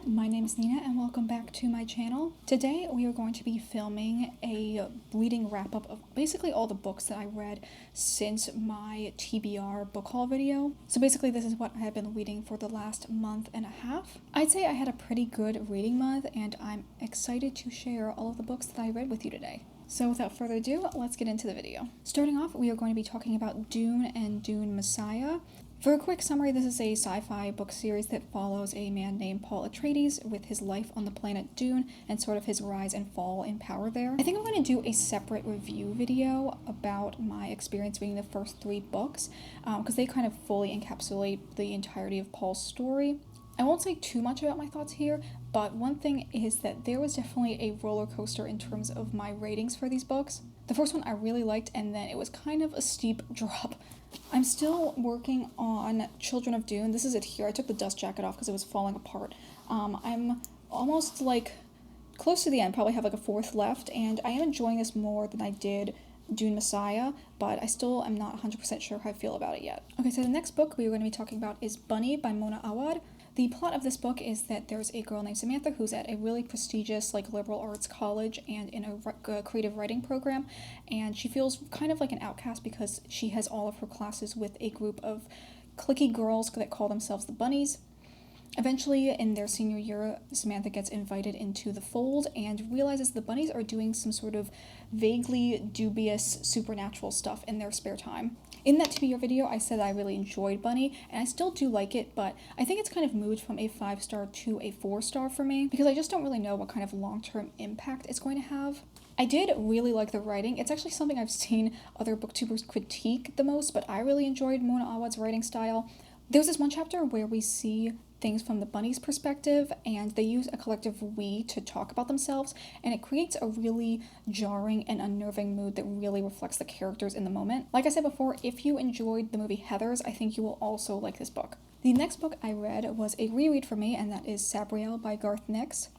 my name is Nina and welcome back to my channel. Today we are going to be filming a reading wrap-up of basically all the books that I read since my TBR book haul video. So basically this is what I have been reading for the last month and a half. I'd say I had a pretty good reading month and I'm excited to share all of the books that I read with you today. So without further ado, let's get into the video. Starting off, we are going to be talking about Dune and Dune Messiah. For a quick summary, this is a sci-fi book series that follows a man named Paul Atreides with his life on the planet Dune and sort of his rise and fall in power there. I think I'm going to do a separate review video about my experience reading the first 3 books because they kind of fully encapsulate the entirety of Paul's story. I won't say too much about my thoughts here, but one thing is that there was definitely a roller coaster in terms of my ratings for these books. The first one I really liked, and then it was kind of a steep drop. I'm still working on Children of Dune. This is it here. I took the dust jacket off because it was falling apart. I'm almost close to the end, probably have a 4th left, and I am enjoying this more than I did Dune Messiah, but I still am not 100% sure how I feel about it yet. Okay, so the next book we are going to be talking about is Bunny by Mona Awad. The plot of this book is that there's a girl named Samantha who's at a really prestigious liberal arts college and in a creative writing program, and she feels kind of like an outcast because she has all of her classes with a group of cliquey girls that call themselves the Bunnies. Eventually, in their senior year, Samantha gets invited into the fold and realizes the Bunnies are doing some sort of vaguely dubious supernatural stuff in their spare time. In that TBR video, I said I really enjoyed Bunny, and I still do like it, but I think it's kind of moved from a 5-star to a 4-star for me, because I just don't really know what kind of long-term impact it's going to have. I did really like the writing. It's actually something I've seen other booktubers critique the most, but I really enjoyed Mona Awad's writing style. There's this one chapter where we see things from the Bunnies' perspective, and they use a collective we to talk about themselves, and it creates a really jarring and unnerving mood that really reflects the characters in the moment. Like I said before, if you enjoyed the movie Heathers, I think you will also like this book. The next book I read was a reread for me, and that is Sabriel by Garth Nix.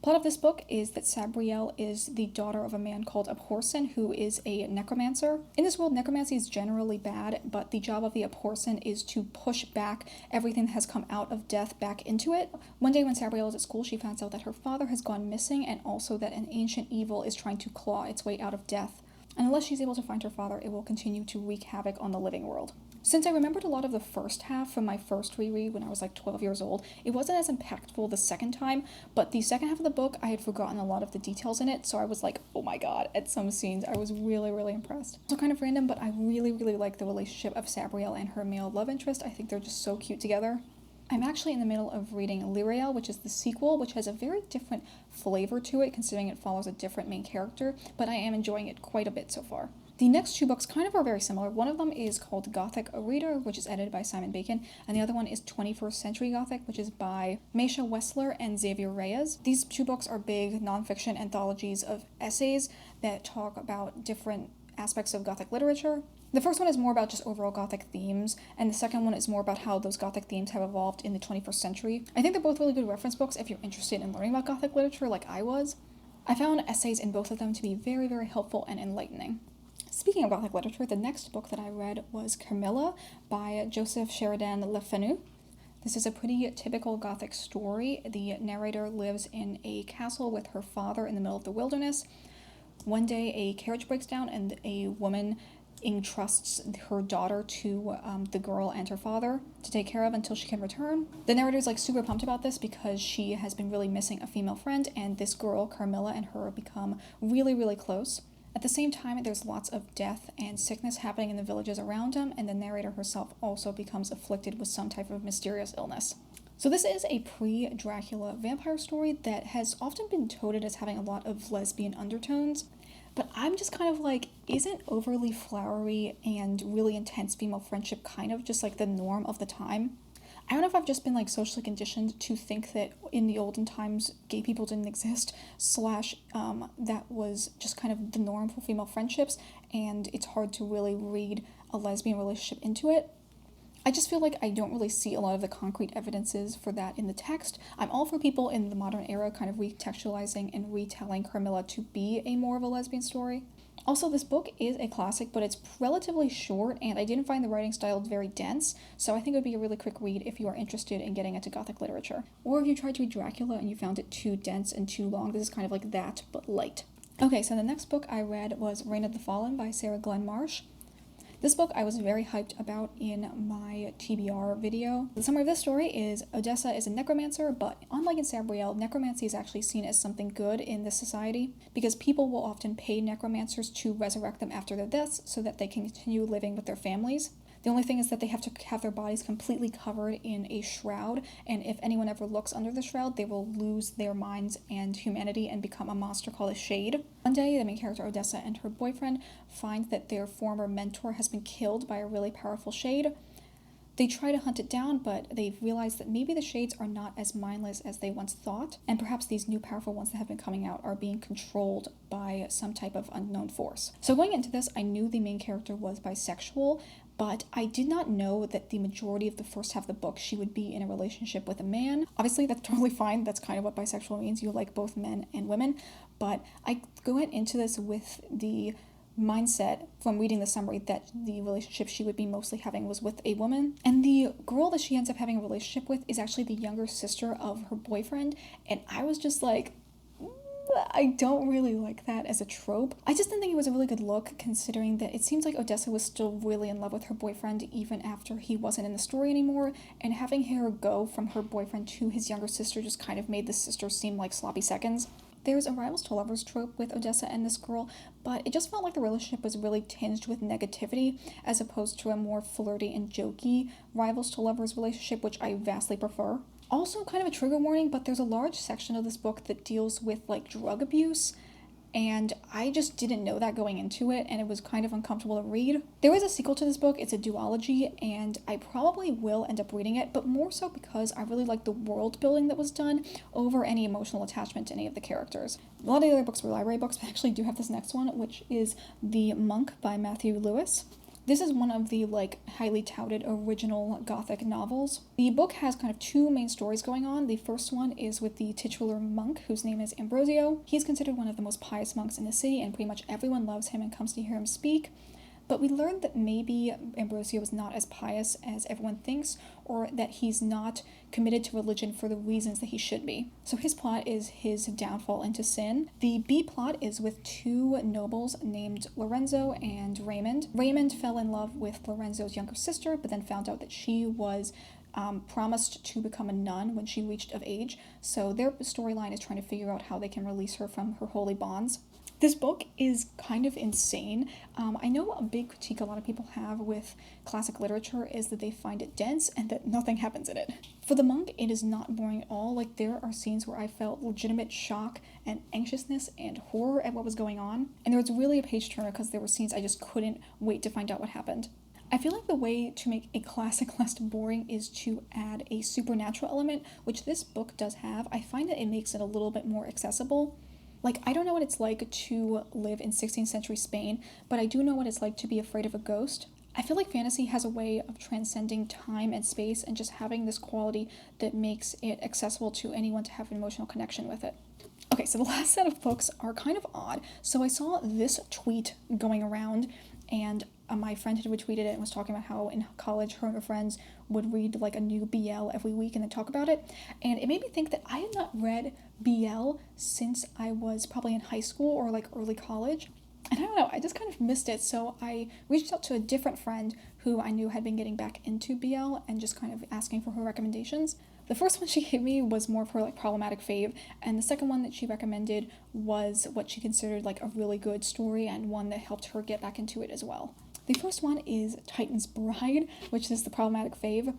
Plot of this book is that Sabriel is the daughter of a man called Abhorsen, who is a necromancer. In this world, necromancy is generally bad, but the job of the Abhorsen is to push back everything that has come out of death back into it. One day when Sabriel is at school, she finds out that her father has gone missing, and also that an ancient evil is trying to claw its way out of death. And unless she's able to find her father, it will continue to wreak havoc on the living world. Since I remembered a lot of the first half from my first reread when I was 12 years old, it wasn't as impactful the second time, but the second half of the book, I had forgotten a lot of the details in it, so I was like, oh my god, at some scenes, I was really, really impressed. So kind of random, but I really, really like the relationship of Sabriel and her male love interest. I think they're just so cute together. I'm actually in the middle of reading Lyrael, which is the sequel, which has a very different flavor to it, considering it follows a different main character, but I am enjoying it quite a bit so far. The next 2 books kind of are very similar. One of them is called Gothic, a Reader, which is edited by Simon Bacon, and the other one is 21st Century Gothic, which is by Meisha Wessler and Xavier Reyes. These 2 books are big nonfiction anthologies of essays that talk about different aspects of Gothic literature. The first one is more about just overall Gothic themes, and the second one is more about how those Gothic themes have evolved in the 21st century. I think they're both really good reference books if you're interested in learning about Gothic literature like I was. I found essays in both of them to be very, very helpful and enlightening. Speaking of Gothic literature, the next book that I read was Carmilla by Joseph Sheridan Le Fanu. This is a pretty typical Gothic story. The narrator lives in a castle with her father in the middle of the wilderness. One day a carriage breaks down and a woman entrusts her daughter to the girl and her father to take care of until she can return. The narrator's super pumped about this because she has been really missing a female friend, and this girl, Carmilla, and her become really, really close. At the same time, there's lots of death and sickness happening in the villages around them, and the narrator herself also becomes afflicted with some type of mysterious illness. So this is a pre-Dracula vampire story that has often been touted as having a lot of lesbian undertones, but I'm just kind of isn't overly flowery and really intense female friendship kind of just the norm of the time? I don't know if I've just been socially conditioned to think that in the olden times gay people didn't exist, that was just kind of the norm for female friendships, and it's hard to really read a lesbian relationship into it. I just feel like I don't really see a lot of the concrete evidences for that in the text. I'm all for people in the modern era kind of recontextualizing and retelling Carmilla to be a more of a lesbian story. Also, this book is a classic, but it's relatively short, and I didn't find the writing style very dense, so I think it would be a really quick read if you are interested in getting into Gothic literature. Or if you tried to read Dracula and you found it too dense and too long, this is kind of like that, but light. Okay, so the next book I read was Reign of the Fallen by Sarah Glenn Marsh. This book I was very hyped about in my TBR video. The summary of this story is Odessa is a necromancer, but unlike in Sabriel, necromancy is actually seen as something good in this society because people will often pay necromancers to resurrect them after their deaths so that they can continue living with their families. The only thing is that they have to have their bodies completely covered in a shroud, and if anyone ever looks under the shroud, they will lose their minds and humanity and become a monster called a shade. One day, the main character Odessa and her boyfriend find that their former mentor has been killed by a really powerful shade. They try to hunt it down, but they realize that maybe the shades are not as mindless as they once thought, and perhaps these new powerful ones that have been coming out are being controlled by some type of unknown force. So going into this, I knew the main character was bisexual, but I did not know that the majority of the first half of the book she would be in a relationship with a man. Obviously, that's totally fine. That's kind of what bisexual means. You like both men and women. But I went into this with the mindset from reading the summary that the relationship she would be mostly having was with a woman. And the girl that she ends up having a relationship with is actually the younger sister of her boyfriend. And I was just like, I don't really like that as a trope. I just didn't think it was a really good look, considering that it seems like Odessa was still really in love with her boyfriend even after he wasn't in the story anymore, and having her go from her boyfriend to his younger sister just kind of made the sisters seem like sloppy seconds. There's a rivals to lovers trope with Odessa and this girl, but it just felt like the relationship was really tinged with negativity as opposed to a more flirty and jokey rivals to lovers relationship, which I vastly prefer. Also, kind of a trigger warning, but there's a large section of this book that deals with like drug abuse, and I just didn't know that going into it, and it was kind of uncomfortable to read. There is a sequel to this book. It's a duology, and I probably will end up reading it, but more so because I really like the world building that was done over any emotional attachment to any of the characters. A lot of the other books were library books, but I actually do have this next one, which is The Monk by Matthew Lewis. This is one of the highly touted original Gothic novels. The book has kind of two main stories going on. The first one is with the titular monk, whose name is Ambrosio. He's considered one of the most pious monks in the city, and pretty much everyone loves him and comes to hear him speak. But we learned that maybe Ambrosio is not as pious as everyone thinks, or that he's not committed to religion for the reasons that he should be. So his plot is his downfall into sin. The B plot is with two nobles named Lorenzo and Raymond. Raymond fell in love with Lorenzo's younger sister, but then found out that she was promised to become a nun when she reached of age. So their storyline is trying to figure out how they can release her from her holy bonds. This book is kind of insane. I know a big critique a lot of people have with classic literature is that they find it dense and that nothing happens in it. For The Monk, it is not boring at all. There are scenes where I felt legitimate shock and anxiousness and horror at what was going on. And there was really a page turner because there were scenes I just couldn't wait to find out what happened. I feel like the way to make a classic less boring is to add a supernatural element, which this book does have. I find that it makes it a little bit more accessible. I don't know what it's like to live in 16th century Spain, but I do know what it's like to be afraid of a ghost. I feel like fantasy has a way of transcending time and space and just having this quality that makes it accessible to anyone to have an emotional connection with it. Okay, so the last set of books are kind of odd. So I saw this tweet going around, and my friend had retweeted it and was talking about how in college her and her friends would read a new BL every week and then talk about it. And it made me think that I had not read BL since I was probably in high school or early college. And I don't know, I just kind of missed it. So I reached out to a different friend who I knew had been getting back into BL and just kind of asking for her recommendations. The first one she gave me was more of her problematic fave, and the second one that she recommended was what she considered a really good story and one that helped her get back into it as well. The first one is Titan's Bride, which is the problematic fave.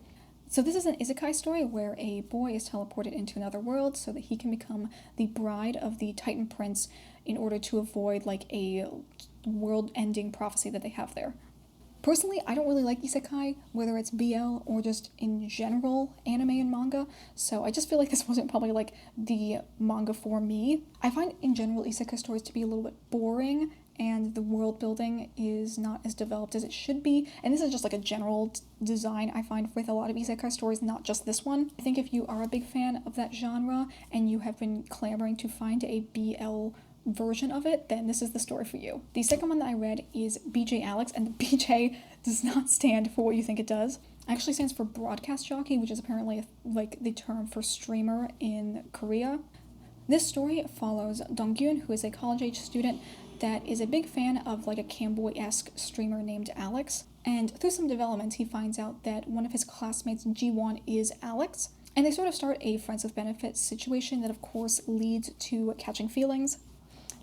So this is an isekai story where a boy is teleported into another world so that he can become the bride of the Titan prince in order to avoid a world-ending prophecy that they have there. Personally, I don't really like isekai, whether it's BL or just in general anime and manga, so I just feel like this wasn't probably the manga for me. I find in general isekai stories to be a little bit boring, and the world building is not as developed as it should be, and this is just a general design I find with a lot of isekai stories, not just this one. I think if you are a big fan of that genre and you have been clamoring to find a BL version of it, then this is the story for you. The second one that I read is BJ Alex, and the BJ does not stand for what you think it does. It actually stands for broadcast jockey, which is apparently like the term for streamer in Korea. This story follows Donggyun, who is a college-age student that is a big fan of like a camboy-esque streamer named Alex. And through some developments, he finds out that one of his classmates, Jiwon, is Alex. And they sort of start a friends with benefits situation that of course leads to catching feelings.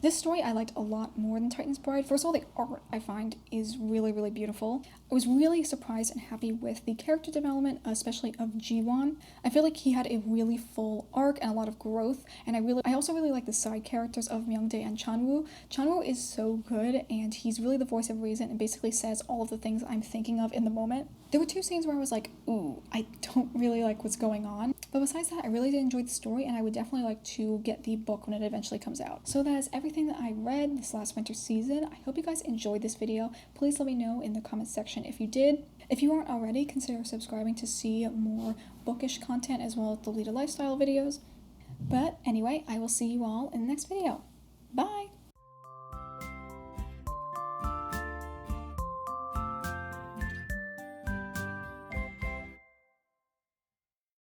This story I liked a lot more than Titan's Bride. First of all, the art I find is really, really beautiful. I was really surprised and happy with the character development, especially of Jiwon. I feel like he had a really full arc and a lot of growth, and I also really like the side characters of Myungdae and Chanwoo. Chanwoo is so good, and he's really the voice of reason and basically says all of the things I'm thinking of in the moment. There were two scenes where I was like, ooh, I don't really like what's going on. But besides that, I really did enjoy the story, and I would definitely like to get the book when it eventually comes out. So that is everything that I read this last winter season. I hope you guys enjoyed this video. Please let me know in the comments section if you did. If you aren't already, consider subscribing to see more bookish content as well as Lolita lifestyle videos. But anyway, I will see you all in the next video.